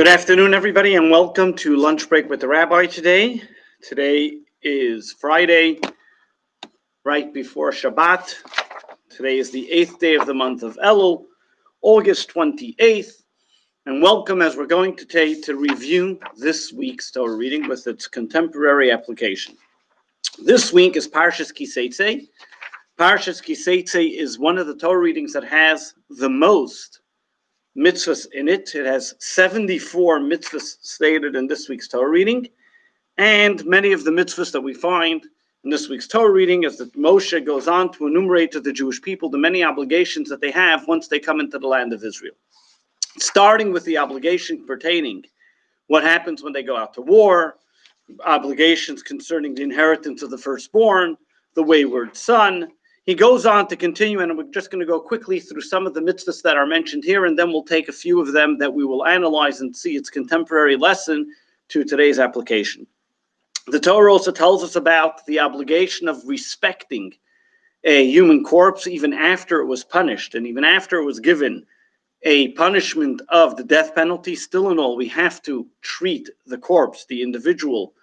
Good afternoon, everybody, and welcome to Lunch Break with the Rabbi today. Today is Friday, right before Shabbat. Today is the 8th day of the month of Elul, August 28th. And welcome as we're going to review this week's Torah reading with its contemporary application. This week is Parshas Ki Seitzei. Parshas Ki Seitzei is one of the Torah readings that has the most mitzvahs in it. It has 74 mitzvahs stated in this week's Torah reading, and many of the mitzvahs that we find in this week's Torah reading is that Moshe goes on to enumerate to the Jewish people the many obligations that they have once they come into the land of Israel. Starting with the obligation pertaining what happens when they go out to war, obligations concerning the inheritance of the firstborn, the wayward son. He goes on to continue, and we're just going to go quickly through some of the mitzvahs that are mentioned here, and then we'll take a few of them that we will analyze and see its contemporary lesson to today's application. The Torah also tells us about the obligation of respecting a human corpse even after it was punished, and even after it was given a punishment of the death penalty. Still in all, we have to treat the corpse, the individual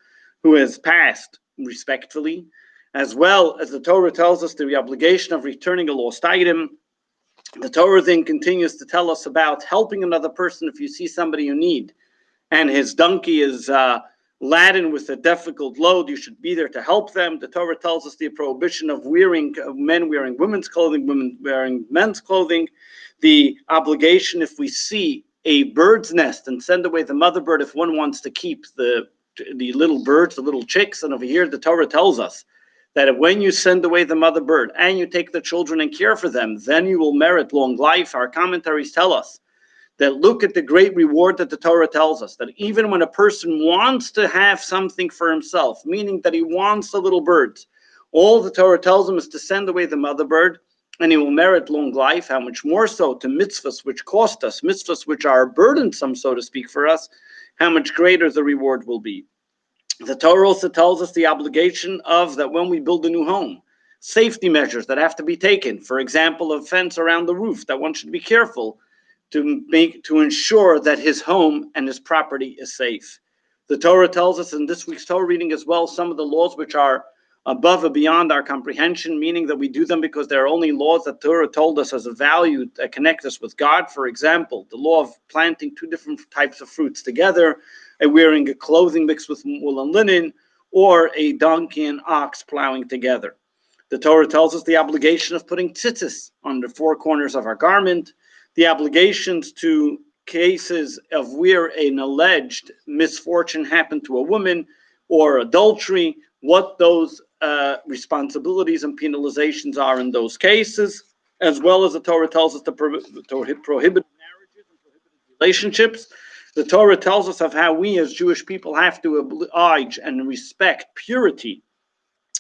who has passed, respectfully, as well as the Torah tells us the obligation of returning a lost item. The Torah then continues to tell us about helping another person if you see somebody in need, and his donkey is laden with a difficult load, you should be there to help them. The Torah tells us the prohibition of men wearing women's clothing, women wearing men's clothing. The obligation if we see a bird's nest and send away the mother bird if one wants to keep the little birds, the little chicks. And over here the Torah tells us that when you send away the mother bird and you take the children and care for them, then you will merit long life. Our commentaries tell us that look at the great reward that the Torah tells us, that even when a person wants to have something for himself, meaning that he wants the little birds, all the Torah tells him is to send away the mother bird, and he will merit long life. How much more so to mitzvahs which cost us, mitzvahs which are burdensome, so to speak, for us, how much greater the reward will be. The Torah also tells us the obligation of that when we build a new home, safety measures that have to be taken. For example, a fence around the roof, that one should be careful to ensure that his home and his property is safe. The Torah tells us in this week's Torah reading as well some of the laws which are above and beyond our comprehension, meaning that we do them because they're only laws that Torah told us as a value that connect us with God. For example, the law of planting two different types of fruits together, wearing a clothing mixed with wool and linen, or a donkey and ox plowing together. The Torah tells us the obligation of putting tzitzis on the four corners of our garment, the obligations to cases of where an alleged misfortune happened to a woman or adultery, what those responsibilities and penalizations are in those cases, as well as the Torah tells us the prohibited marriages and prohibited relationships. The Torah tells us of how we as Jewish people have to oblige and respect purity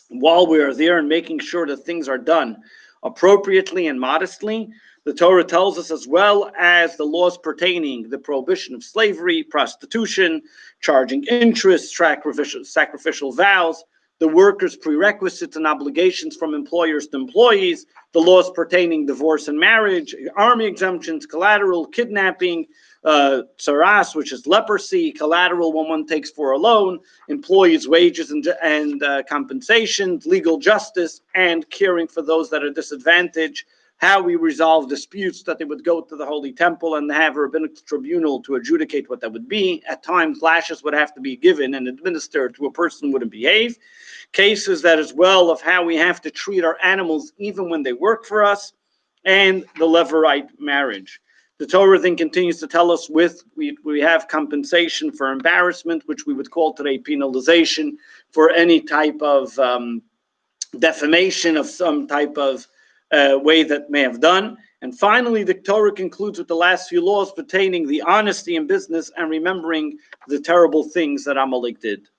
while we are there and making sure that things are done appropriately and modestly. The Torah tells us as well as the laws pertaining the prohibition of slavery, prostitution, charging interest, sacrificial vows, the workers' prerequisites and obligations from employers to employees, the laws pertaining divorce and marriage, army exemptions, collateral, kidnapping, tsaras, which is leprosy, collateral when one takes for a loan, employees' wages and compensations, legal justice, and caring for those that are disadvantaged, how we resolve disputes, that they would go to the Holy Temple and have a rabbinic tribunal to adjudicate what that would be. At times, lashes would have to be given and administered to a person who wouldn't behave. Cases that as well of how we have to treat our animals even when they work for us, and the Levirate marriage. The Torah then continues to tell us we have compensation for embarrassment, which we would call today penalization for any type of defamation of some type of way that may have done. And finally, the Torah concludes with the last few laws pertaining the honesty in business and remembering the terrible things that Amalek did.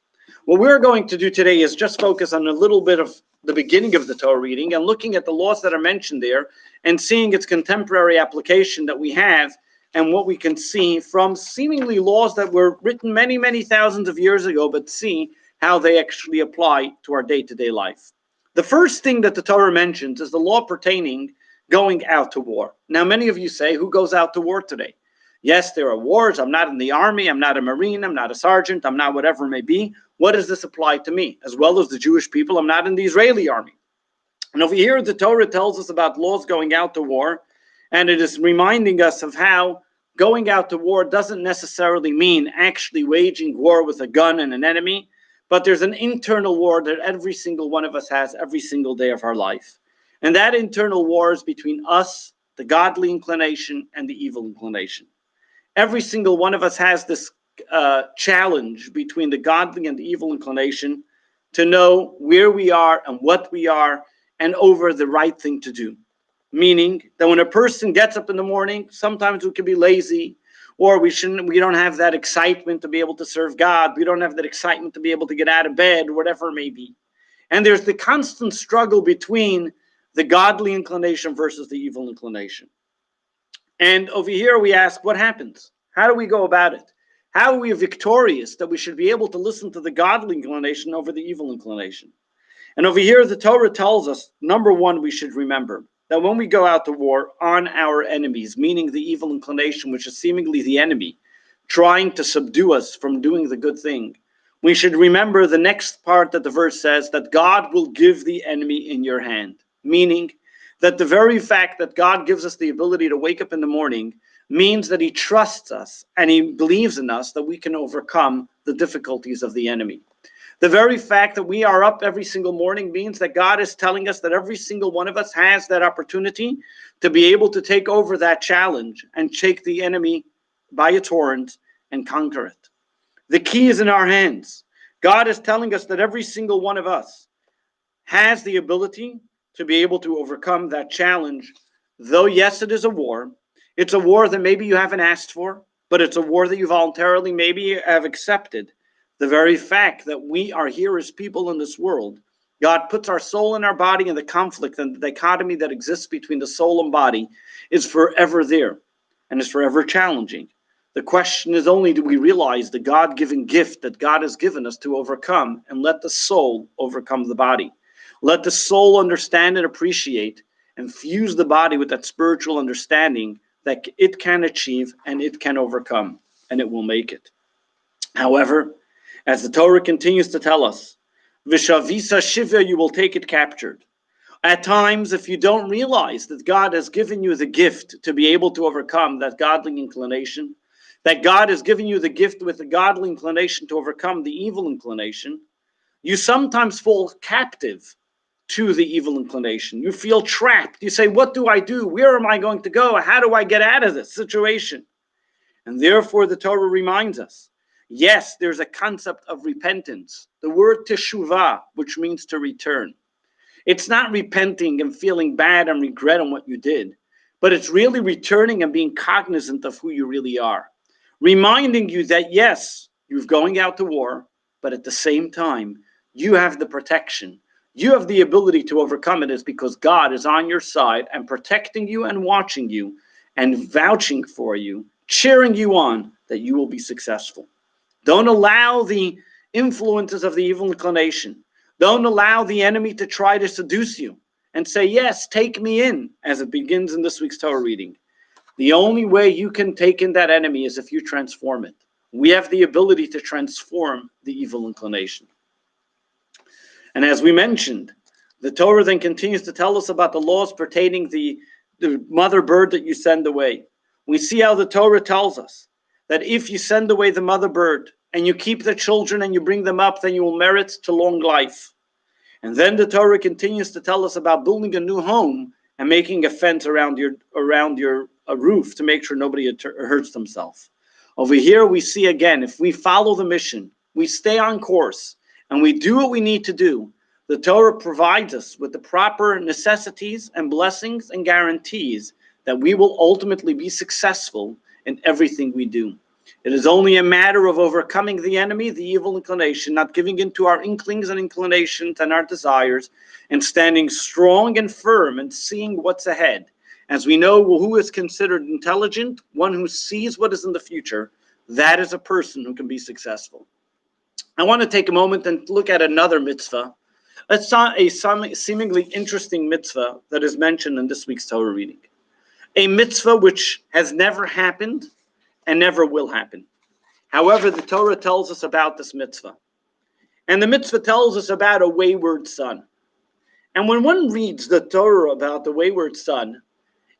What we're going to do today is just focus on a little bit of the beginning of the Torah reading and looking at the laws that are mentioned there and seeing its contemporary application that we have and what we can see from seemingly laws that were written many, many thousands of years ago, but see how they actually apply to our day-to-day life. The first thing that the Torah mentions is the law pertaining going out to war. Now, many of you say, who goes out to war today? Yes, there are wars. I'm not in the army. I'm not a Marine. I'm not a sergeant. I'm not whatever it may be. What does this apply to me? As well as the Jewish people, I'm not in the Israeli army. And over here, the Torah tells us about laws going out to war, and it is reminding us of how going out to war doesn't necessarily mean actually waging war with a gun and an enemy, but there's an internal war that every single one of us has every single day of our life. And that internal war is between us, the godly inclination, and the evil inclination. Every single one of us has this challenge between the godly and the evil inclination to know where we are and what we are and over the right thing to do. Meaning that when a person gets up in the morning, sometimes we can be lazy, or we don't have that excitement to be able to serve God. We don't have that excitement to be able to get out of bed, whatever it may be. And there's the constant struggle between the godly inclination versus the evil inclination. And over here we ask, what happens? How do we go about it? How are we victorious that we should be able to listen to the godly inclination over the evil inclination? And over here, the Torah tells us, number one, we should remember that when we go out to war on our enemies, meaning the evil inclination, which is seemingly the enemy, trying to subdue us from doing the good thing, we should remember the next part that the verse says, that God will give the enemy in your hand. Meaning that the very fact that God gives us the ability to wake up in the morning means that he trusts us and he believes in us that we can overcome the difficulties of the enemy. The very fact that we are up every single morning means that God is telling us that every single one of us has that opportunity to be able to take over that challenge and take the enemy by its horns and conquer it. The key is in our hands. God is telling us that every single one of us has the ability to be able to overcome that challenge. Though, yes, it is a war. It's a war that maybe you haven't asked for, but it's a war that you voluntarily maybe have accepted. The very fact that we are here as people in this world, God puts our soul in our body, and the conflict and the dichotomy that exists between the soul and body is forever there and is forever challenging. The question is only, do we realize the God-given gift that God has given us to overcome and let the soul overcome the body? Let the soul understand and appreciate and fuse the body with that spiritual understanding that it can achieve and it can overcome, and it will make it. However, as the Torah continues to tell us, Vishavisa Shiva, you will take it captured. At times, if you don't realize that God has given you the gift to be able to overcome that godly inclination, that God has given you the gift with the godly inclination to overcome the evil inclination, you sometimes fall captive to the evil inclination. You feel trapped. You say, what do I do? Where am I going to go? How do I get out of this situation? And therefore, the Torah reminds us, yes, there's a concept of repentance. The word teshuvah, which means to return. It's not repenting and feeling bad and regret on what you did, but it's really returning and being cognizant of who you really are. Reminding you that, yes, you're going out to war, but at the same time, you have the protection. You have the ability to overcome it, is because God is on your side and protecting you and watching you and vouching for you, cheering you on that you will be successful. Don't allow the influences of the evil inclination. Don't allow the enemy to try to seduce you and say, yes, take me in, as it begins in this week's Torah reading. The only way you can take in that enemy is if you transform it. We have the ability to transform the evil inclination. And as we mentioned, the Torah then continues to tell us about the laws pertaining the mother bird that you send away. We see how the Torah tells us that if you send away the mother bird and you keep the children and you bring them up, then you will merit to long life. And then the Torah continues to tell us about building a new home and making a fence around your roof to make sure nobody hurts themselves. Over here we see again, if we follow the mission, we stay on course, and we do what we need to do, the Torah provides us with the proper necessities and blessings and guarantees that we will ultimately be successful in everything we do. It is only a matter of overcoming the enemy, the evil inclination, not giving in to our inklings and inclinations and our desires, and standing strong and firm and seeing what's ahead. As we know, who is considered intelligent? One who sees what is in the future. That is a person who can be successful. I want to take a moment and look at another mitzvah. It's a seemingly interesting mitzvah that is mentioned in this week's Torah reading. A mitzvah which has never happened and never will happen. However, the Torah tells us about this mitzvah. And the mitzvah tells us about a wayward son. And when one reads the Torah about the wayward son,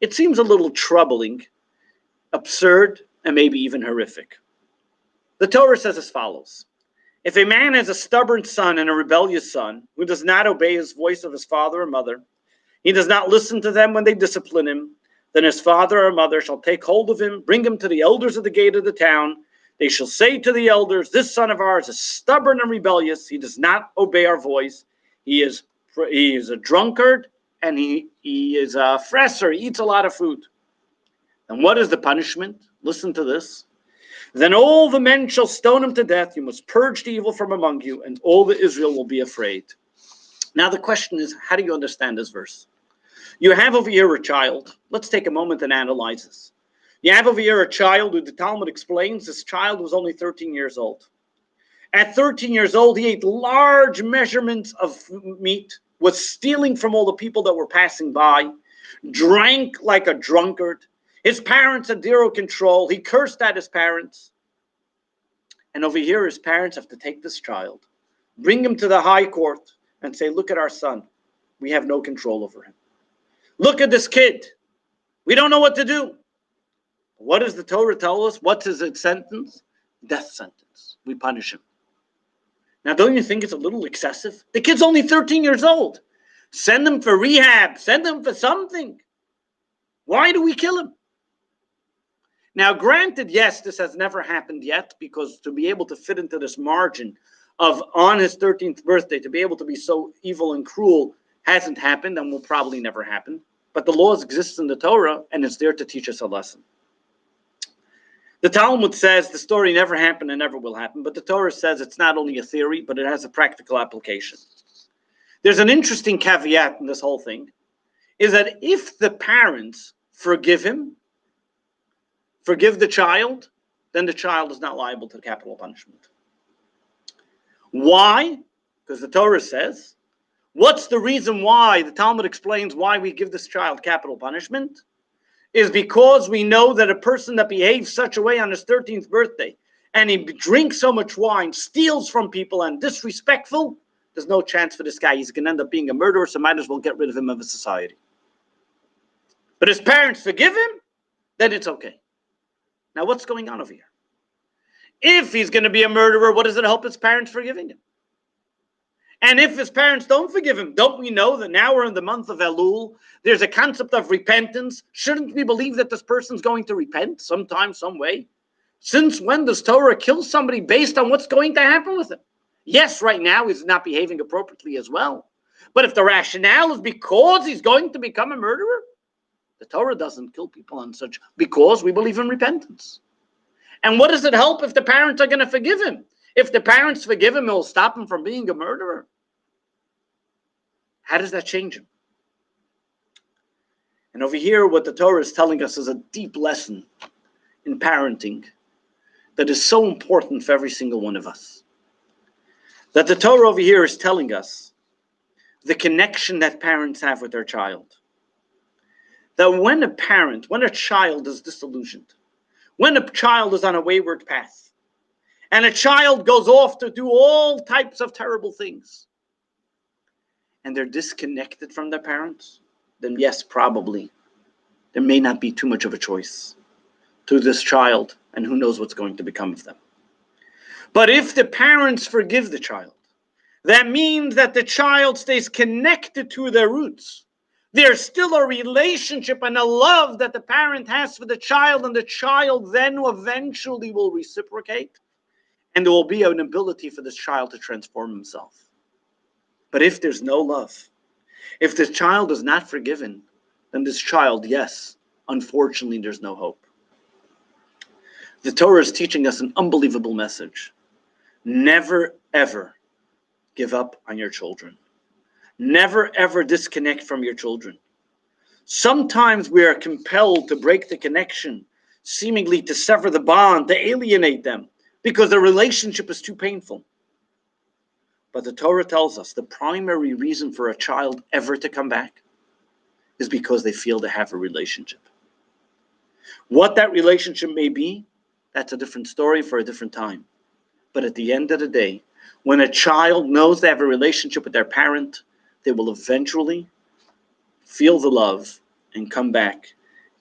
it seems a little troubling, absurd, and maybe even horrific. The Torah says as follows: if a man has a stubborn son and a rebellious son who does not obey his voice of his father or mother, he does not listen to them when they discipline him, then his father or mother shall take hold of him, bring him to the elders of the gate of the town. They shall say to the elders, this son of ours is stubborn and rebellious. He does not obey our voice. He is a drunkard, and he is a fresser. He eats a lot of food. And what is the punishment? Listen to this. Then all the men shall stone him to death. You must purge the evil from among you, and all the Israel will be afraid. Now the question is, how do you understand this verse? You have over here a child. Let's take a moment and analyze this. You have over here a child who the Talmud explains this child was only 13 years old. At 13 years old, he ate large measurements of meat, was stealing from all the people that were passing by, drank like a drunkard. His parents had zero control. He cursed at his parents. And over here, his parents have to take this child, bring him to the high court, and say, look at our son. We have no control over him. Look at this kid. We don't know what to do. What does the Torah tell us? What's his sentence? Death sentence. We punish him. Now, don't you think it's a little excessive? The kid's only 13 years old. Send him for rehab. Send him for something. Why do we kill him? Now, granted, yes, this has never happened yet, because to be able to fit into this margin of on his 13th birthday, to be able to be so evil and cruel hasn't happened and will probably never happen. But the laws exist in the Torah, and it's there to teach us a lesson. The Talmud says the story never happened and never will happen, but the Torah says it's not only a theory, but it has a practical application. There's an interesting caveat in this whole thing, is that if the parents forgive him, forgive the child, then the child is not liable to capital punishment. Why? Because the Torah says, what's the reason why? The Talmud explains why we give this child capital punishment. Is because we know that a person that behaves such a way on his 13th birthday, and he drinks so much wine, steals from people, and disrespectful, there's no chance for this guy. He's going to end up being a murderer, so might as well get rid of him of his society. But his parents forgive him, then it's okay. Now, what's going on over here? If he's going to be a murderer, what does it help his parents forgiving him? And if his parents don't forgive him, don't we know that now we're in the month of Elul? There's a concept of repentance. Shouldn't we believe that this person's going to repent sometime, some way? Since when does Torah kill somebody based on what's going to happen with him? Yes, right now he's not behaving appropriately as well. But if the rationale is because he's going to become a murderer, the Torah doesn't kill people on such, because we believe in repentance. And what does it help if the parents are going to forgive him? If the parents forgive him, it will stop him from being a murderer. How does that change him? And over here, what the Torah is telling us is a deep lesson in parenting that is so important for every single one of us. That the Torah over here is telling us the connection that parents have with their child. That when a child is disillusioned, when a child is on a wayward path, and a child goes off to do all types of terrible things, and they're disconnected from their parents, then yes, probably, there may not be too much of a choice to this child, and who knows what's going to become of them. But if the parents forgive the child, that means that the child stays connected to their roots. There's still a relationship and a love that the parent has for the child, and the child then eventually will reciprocate. And there will be an ability for this child to transform himself. But if there's no love, if the child is not forgiven, then this child, yes, unfortunately, there's no hope. The Torah is teaching us an unbelievable message. Never, ever give up on your children. Never, ever disconnect from your children. Sometimes we are compelled to break the connection, seemingly to sever the bond, to alienate them, because the relationship is too painful. But the Torah tells us the primary reason for a child ever to come back is because they feel they have a relationship. What that relationship may be, That's a different story for a different time. But at the end of the day, when a child knows they have a relationship with their parent, they will eventually feel the love and come back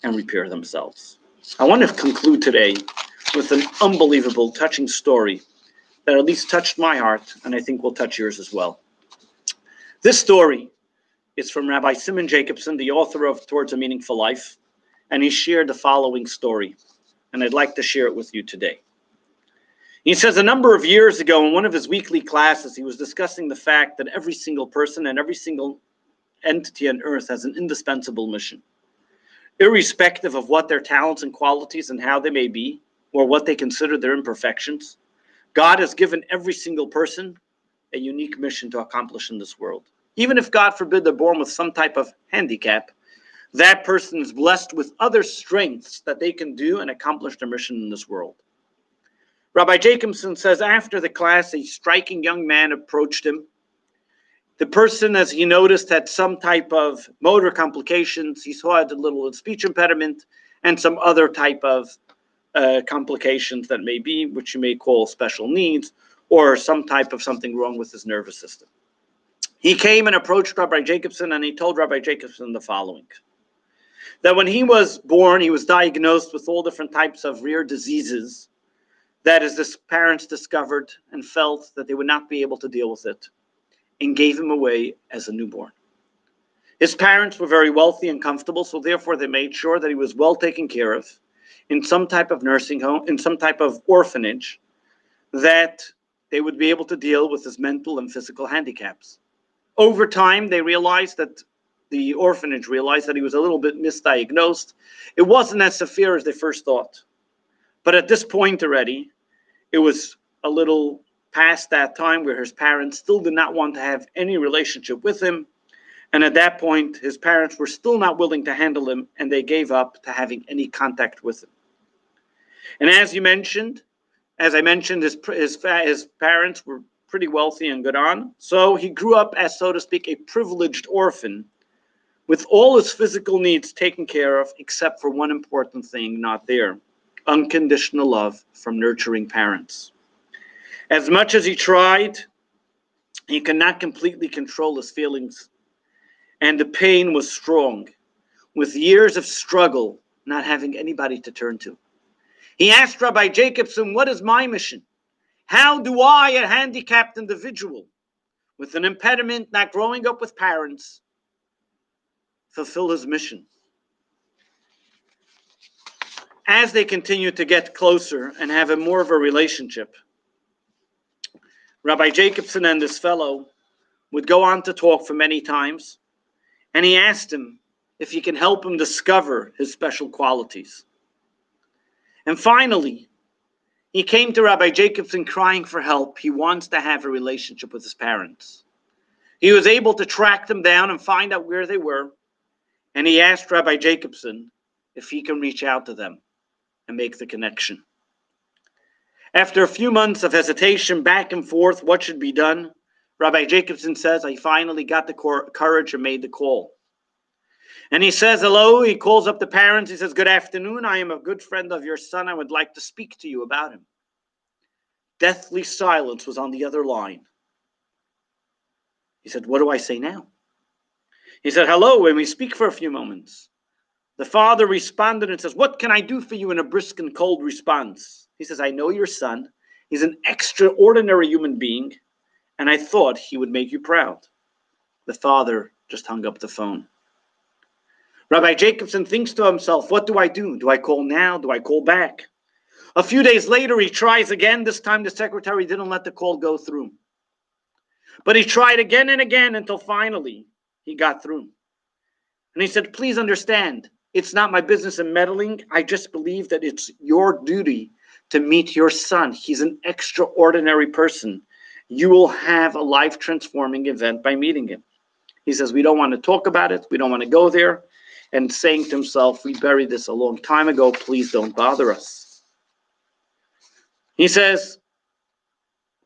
and repair themselves. I want to conclude today with an unbelievable, touching story that at least touched my heart, and I think will touch yours as well. This story is from Rabbi Simon Jacobson, the author of Towards a Meaningful Life, and he shared the following story, and I'd like to share it with you today. He says a number of years ago in one of his weekly classes, he was discussing the fact that every single person and every single entity on earth has an indispensable mission. Irrespective of what their talents and qualities and how they may be, or what they consider their imperfections, God has given every single person a unique mission to accomplish in this world. Even if, God forbid, they're born with some type of handicap, that person is blessed with other strengths that they can do and accomplish their mission in this world. Rabbi Jacobson says after the class, a striking young man approached him. The person, as he noticed, had some type of motor complications. He saw had a little speech impediment and some other type of complications that may be, which you may call special needs, or some type of something wrong with his nervous system. He came and approached Rabbi Jacobson, and he told Rabbi Jacobson the following: that when he was born, he was diagnosed with all different types of rare diseases that his parents discovered and felt that they would not be able to deal with it, and gave him away as a newborn. His parents were very wealthy and comfortable, so therefore they made sure that he was well taken care of in some type of nursing home, in some type of orphanage, that they would be able to deal with his mental and physical handicaps. Over time, they realized that the orphanage realized that he was a little bit misdiagnosed. It wasn't as severe as they first thought. But at this point already, it was a little past that time where his parents still did not want to have any relationship with him. And at that point, his parents were still not willing to handle him, and they gave up to having any contact with him. And as I mentioned, his parents were pretty wealthy and good on. So he grew up as, so to speak, a privileged orphan with all his physical needs taken care of, except for one important thing not there: unconditional love from nurturing parents. As much as he tried, he could not completely control his feelings, and the pain was strong, with years of struggle, not having anybody to turn to. He asked Rabbi Jacobson, what is my mission? How do I, a handicapped individual with an impediment, not growing up with parents, fulfill his mission? As they continued to get closer and have a more of a relationship, Rabbi Jacobson and this fellow would go on to talk for many times, and he asked him if he can help him discover his special qualities. And finally, he came to Rabbi Jacobson crying for help. He wants to have a relationship with his parents. He was able to track them down and find out where they were, and he asked Rabbi Jacobson if he can reach out to them and make the connection. After a few months of hesitation, back and forth, what should be done, Rabbi Jacobson says, I finally got the courage and made the call. And he says, hello, he calls up the parents, he says, good afternoon, I am a good friend of your son, I would like to speak to you about him. Deathly silence was on the other line. He said, what do I say now? He said, hello, and we speak for a few moments. The father responded and says, what can I do for you, in a brisk and cold response? He says, I know your son. He's an extraordinary human being, and I thought he would make you proud. The father just hung up the phone. Rabbi Jacobson thinks to himself, what do I do? Do I call now? Do I call back? A few days later, he tries again. This time the secretary didn't let the call go through. But he tried again and again until finally he got through. And he said, please understand, it's not my business in meddling. I just believe that it's your duty to meet your son. He's an extraordinary person. You will have a life-transforming event by meeting him. He says, we don't want to talk about it. We don't want to go there. And saying to himself, we buried this a long time ago. Please don't bother us. He says,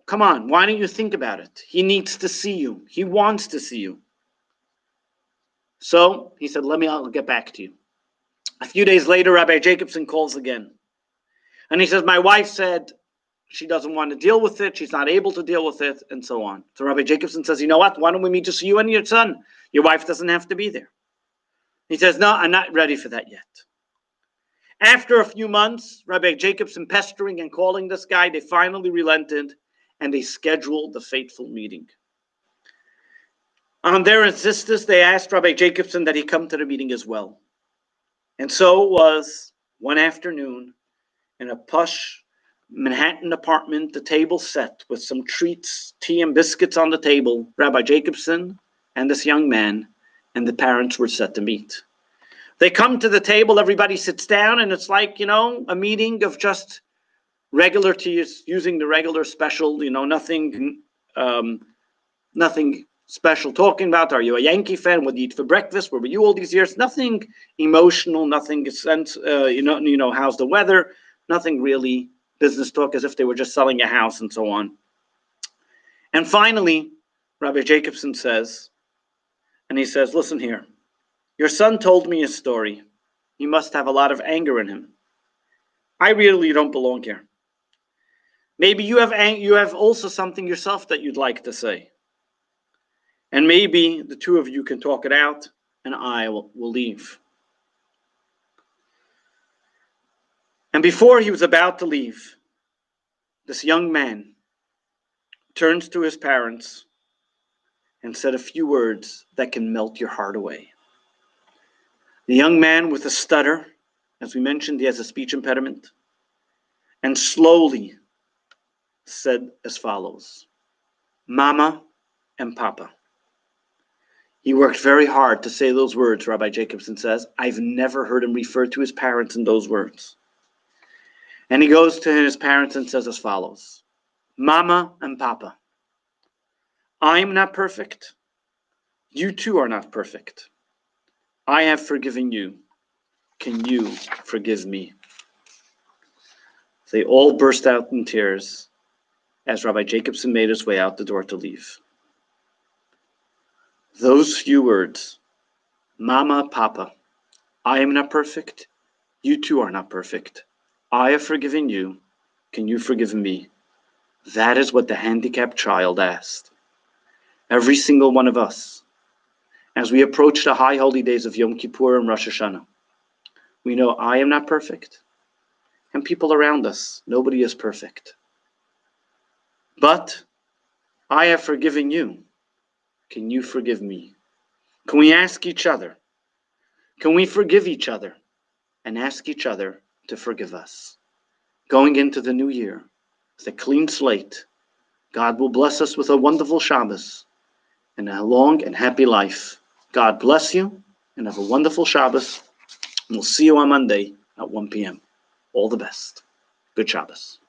come on, why don't you think about it? He needs to see you. He wants to see you. So he said, I'll get back to you. A few days later, Rabbi Jacobson calls again. And he says, my wife said she doesn't want to deal with it. She's not able to deal with it, and so on. So Rabbi Jacobson says, you know what? Why don't we meet just you and your son? Your wife doesn't have to be there. He says, no, I'm not ready for that yet. After a few months, Rabbi Jacobson pestering and calling this guy, they finally relented, and they scheduled the fateful meeting. On their insistence, they asked Rabbi Jacobson that he come to the meeting as well. And so it was one afternoon in a posh Manhattan apartment, the table set with some treats, tea and biscuits on the table. Rabbi Jacobson and this young man and the parents were set to meet. They come to the table, everybody sits down, and it's like, a meeting of just regular teas, using the regular special, nothing special talking about. Are you a Yankee fan? What do you eat for breakfast? Where were you all these years? Nothing emotional, nothing sense, how's the weather? Nothing really business talk, as if they were just selling a house and so on. And finally, Rabbi Jacobson says, listen here, your son told me a story. He must have a lot of anger in him. I really don't belong here. Maybe you have also something yourself that you'd like to say. And maybe the two of you can talk it out, and I will leave. And before he was about to leave, this young man turns to his parents and said a few words that can melt your heart away. The young man with a stutter, as we mentioned, he has a speech impediment, and slowly said as follows, Mama and Papa. He worked very hard to say those words, Rabbi Jacobson says. I've never heard him refer to his parents in those words. And he goes to his parents and says as follows, Mama and Papa, I'm not perfect. You too are not perfect. I have forgiven you. Can you forgive me? They all burst out in tears as Rabbi Jacobson made his way out the door to leave. Those few words, Mama, Papa, I am not perfect. You too are not perfect. I have forgiven you. Can you forgive me? That is what the handicapped child asked. Every single one of us, as we approach the high holy days of Yom Kippur and Rosh Hashanah, we know I am not perfect, and people around us, nobody is perfect. But I have forgiven you. Can you forgive me? Can we ask each other? Can we forgive each other and ask each other to forgive us? Going into the new year with a clean slate, God will bless us with a wonderful Shabbos and a long and happy life. God bless you and have a wonderful Shabbos. We'll see you on Monday at 1 p.m. All the best. Good Shabbos.